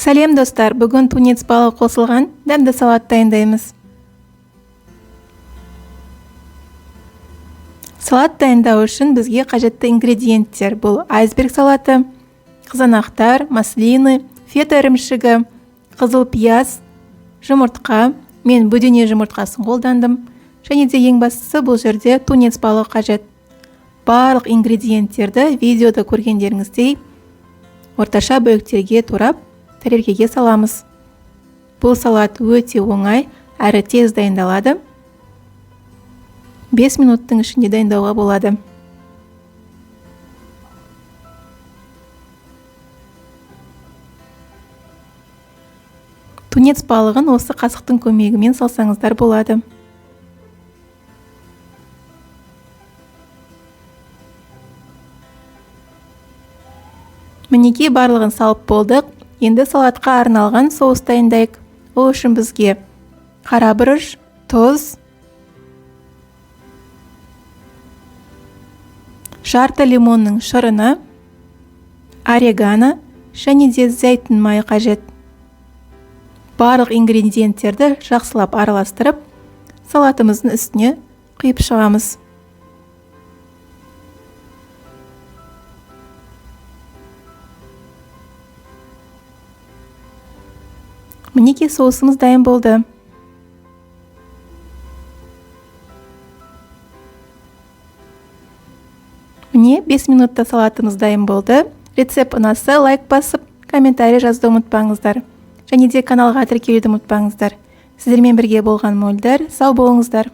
Сәлем достар, бүгін тунец балы қосылған дәмді салат дайындаймыз. Салат дайындау үшін бізге қажетті ингредиенттер бұл айсберг салаты, қызанақтар, маслины, фета ірімшігі, қызыл пияз, жұмыртқа. Мен бөдене жұмыртқасын қолдандым. Және де ең бастысы бұл жерде тунец балы қажет. Барлық ингредиенттерді видеода көргендеріңіздей орташа бөліктерге турап тарелкеге саламыз. Бұл салат өте оңай, әрі тез дайындалады. 5 минуттың ішінде дайындауға болады. Тунец балығын осы қасықтың көмегімен салсаңыздар болады. Мінекей барлығын салып болдық. Енді салатқа арналған соус дайындайық. Ол үшін бізге қара бұрыш, тұз, жарты лимонның шырыны, орегано және де зәйтүн майы қажет. Барлық ингредиенттерді жақсылап араластырып, салатымыздың үстіне құйып шығамыз. Мінекей соусымыз дайын болды. Міне 5 минутта салатымыз дайын болды. Рецепт ұнаса лайк басып, комментарий жазуды ұмытпаңыздар. Және де каналға тіркелуді ұмытпаңыздар. Сіздермен бірге болған Мөлдір, сау болыңыздар.